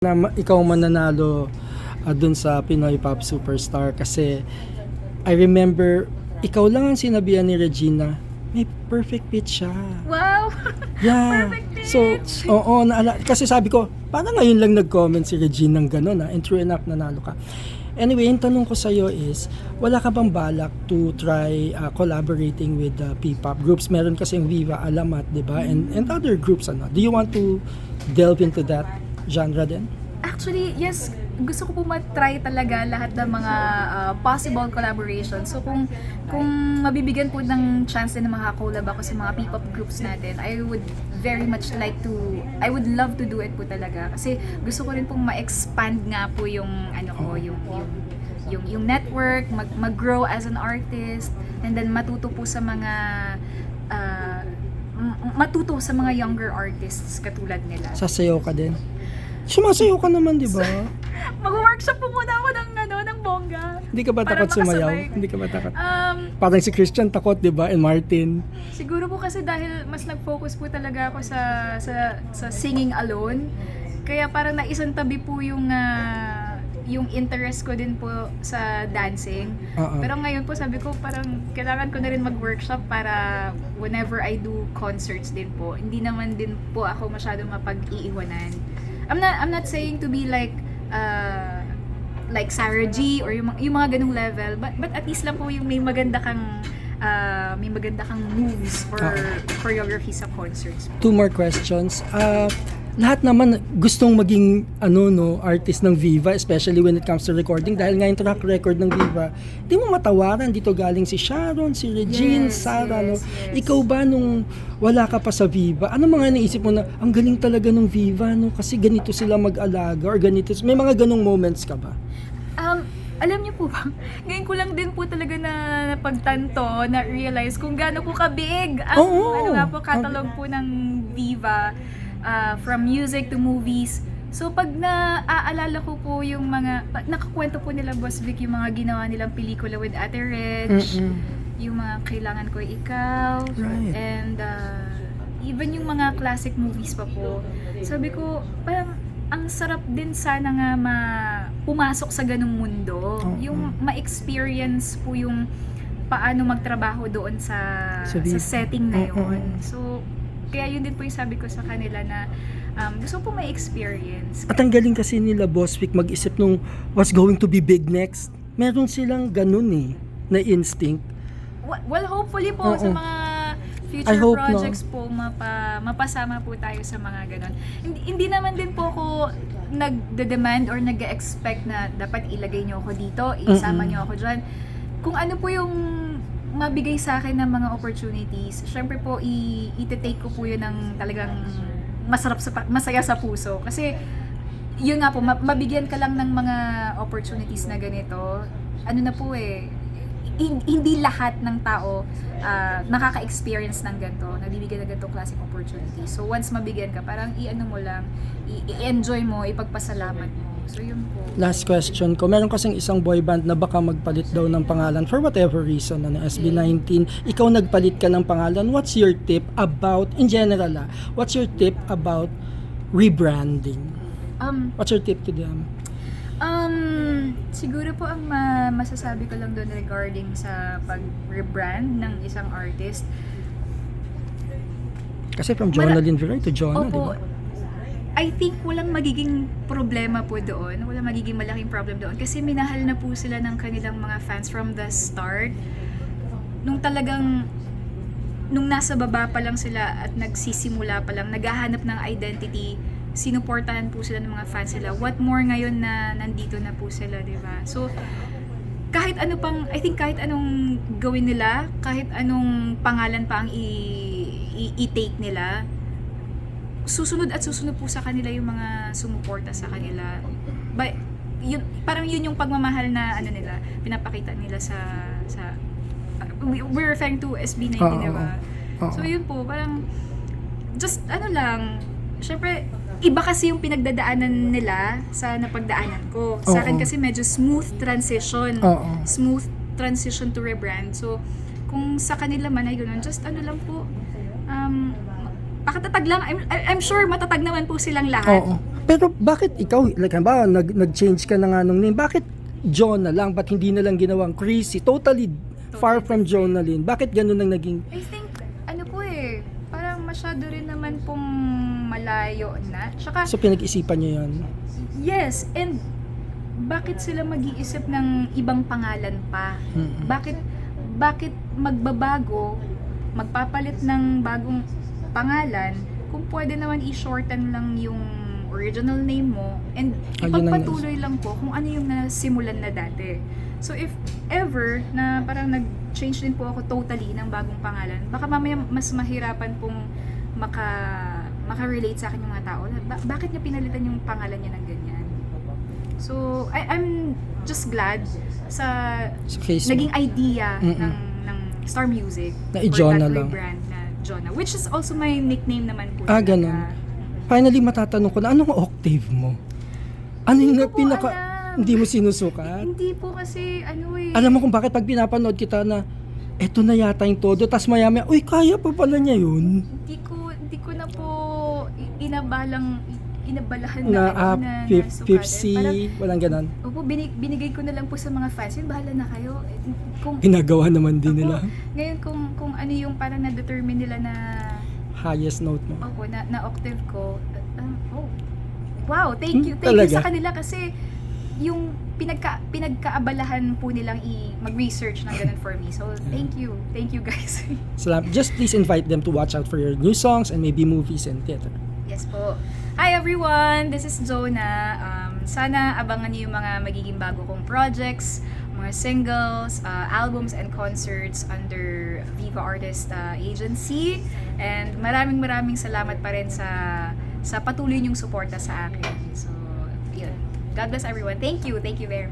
Na ikaw mananalo dun sa Pinoy Pop Superstar kasi I remember ikaw lang ang sinabihan ni Regina, may perfect pitch siya. Wow! Yeah. Perfect pitch! So, oo, kasi sabi ko, parang ngayon lang nag-comment si Regina ng gano'n and true enough nanalo ka. Anyway, yung tanong ko sa'yo is, wala ka bang balak to try collaborating with P-pop groups? Meron kasing Viva Alamat, di ba? And other groups, ano? Do you want to delve into that genre din? Actually, yes. Gusto ko po matry talaga lahat ng mga possible collaboration. So kung mabibigyan po ng chance din na makakolab ako sa mga P-pop groups natin, I would love to do it po talaga. Kasi gusto ko rin pong ma-expand nga po yung yung network, mag-grow as an artist, and then matuto sa mga younger artists katulad nila. Sasayaw ka din? Sumasayaw ka naman, di ba? Mag-workshop po muna ako ng bongga. Hindi ka ba Para takot sumayaw? makasabay. Hindi ka ba takot? Parang si Christian takot, di ba? And Martin. Siguro po kasi dahil mas nag-focus po talaga ako sa singing alone. Kaya parang naisantabi po yung interest ko din po sa dancing. Pero ngayon po sabi ko parang kailangan ko na rin mag-workshop para whenever I do concerts din po, hindi naman din po ako masyadong mapag-iiwanan. I'm not saying to be like Sarah G or yung mga ganung level, but at least lang po yung may maganda kang moves or choreography sa concerts. 2 more questions. Lahat naman gustong maging artist ng Viva, especially when it comes to recording, dahil nga yung track record ng Viva, di mo matawaran, dito galing si Sharon, si Regine, Sarah, yes. Ikaw ba nung wala ka pa sa Viva, ano mga naisip mo na ang galing talaga ng Viva, kasi ganito sila mag-alaga or ganito, may mga ganong moments ka ba? Alam niyo po ba, ngayon ko lang din po talaga na pagtanto, na realize kung gaano po kabig ang catalog po ng Viva, from music to movies. So pag naaalala ko po yung nakakwento po nila Boss Vic yung mga ginawa nilang pelikula with Ate Reg, yung mga Kailangan Ko Ikaw, right. And even yung mga classic movies pa po. Sabi ko, parang ang sarap din sana nga pumasok sa ganung mundo. Yung ma-experience po yung paano magtrabaho doon sa setting na yun. So, kaya yun din po yung sabi ko sa kanila na gusto po may experience. At ang galing kasi nila, Boss Vic, mag-isip nung what's going to be big next. Meron silang ganun na instinct. Well, hopefully po sa mga future projects po mapasama po tayo sa mga ganon. Hindi naman din po ako nagde-demand or nag-expect na dapat ilagay niyo ako dito, isama niyo ako diyan. Kung ano po yung mabigay sa akin ng mga opportunities, syempre po i-take ko po yun ng talagang masaya sa puso. Kasi yun nga po, mabigyan ka lang ng mga opportunities na ganito. Ano na po hindi lahat ng tao nakaka-experience ng ganito, nabibigyan ng ganitong klaseng opportunity. So once mabigyan ka, parang i-enjoy mo, ipagpasalamat mo. So yun po. Last question ko, meron kasing isang boy band na baka magpalit daw ng pangalan for whatever reason, SB19. Ikaw nagpalit ka ng pangalan. What's your tip about, in general what's your tip about rebranding? What's your tip to them? Siguro po ang masasabi ko lang doon regarding sa pag-rebrand ng isang artist. Kasi from Jonalyn Viray to Jonah, di ba? I think walang magiging problema po doon. Walang magiging malaking problem doon. Kasi minahal na po sila ng kanilang mga fans from the start. Nung nasa baba pa lang sila at nagsisimula pa lang, naghahanap ng identity, sinuportahan po sila ng mga fans sila. What more ngayon na nandito na po sila, di ba? So, kahit kahit anong gawin nila, kahit anong pangalan pa ang i-take nila, susunod po sa kanila yung mga sumuporta sa kanila. But, parang yun yung pagmamahal na nila, pinapakita nila sa we're referring to SB19, di ba? So, yun po, parang just syempre, iba kasi yung pinagdadaanan nila sa napagdaanan ko. Sa akin kasi medyo smooth transition. Smooth transition to rebrand. So, kung sa kanila man ay gano'n, just lang po, pakatatag lang. I'm sure matatag naman po silang lahat. Pero bakit ikaw, like ba, nag-change ka na nga nung name, bakit John na lang, ba't hindi na lang ginawang Chrissy? Totally far from Jonalyn. Bakit ganun ang naging... I think, ano po parang masyado rin naman pong malayo na. Tsaka, So pinag-isipan nyo yun? yes, and bakit sila mag-iisip ng ibang pangalan pa? Mm-mm. Bakit magbabago, magpapalit ng bagong pangalan, kung pwede naman i-shorten lang yung original name mo and Yun ang ipagpatuloy lang po kung ano yung nasimulan na dati. So if ever na parang nag-change din po ako totally ng bagong pangalan, baka mamaya mas mahirapan pong maka-relate sa akin yung mga tao. Bakit niya pinalitan yung pangalan niya ng ganyan? So I'm just glad sa Facebook. naging idea Mm-mm. ng Star Music Na i-Jonah for that lang. brand na Jonah, which is also my nickname naman po. Ganun. Finally, matatanong ko na, anong octave mo? Ano yung Hindi ko po pinaka... alam. Hindi mo sinusukat? Hindi po kasi, Alam mo kung bakit pag pinapanood kita na, eto na yata yung todo, tas maya-maya, uy, kaya pa pala niya yun. Hindi ko na po inabalahan Na, na 50, sukatan. walang ganon. Opo, binigay ko na lang po sa mga fans yun, bahala na kayo. Kung, Ginagawa naman din Opo, nila. ngayon kung ano yung parang na-determine nila na Highest note mo. opo, na octave ko. Wow, thank you Talaga? sa kanila kasi yung pinagkaabalahan po nilang mag-research ng ganun for me. So, thank you guys. Salamat. Just please invite them to watch out for your new songs and maybe movies and theater. Yes po. Hi everyone! This is Jonah. Sana abangan niyo yung mga magiging bago kong projects, mga singles, albums and concerts under Viva Artist Agency. And maraming salamat pa rin sa patuloy niyong suporta sa akin. So, yun. God bless everyone. Thank you very much.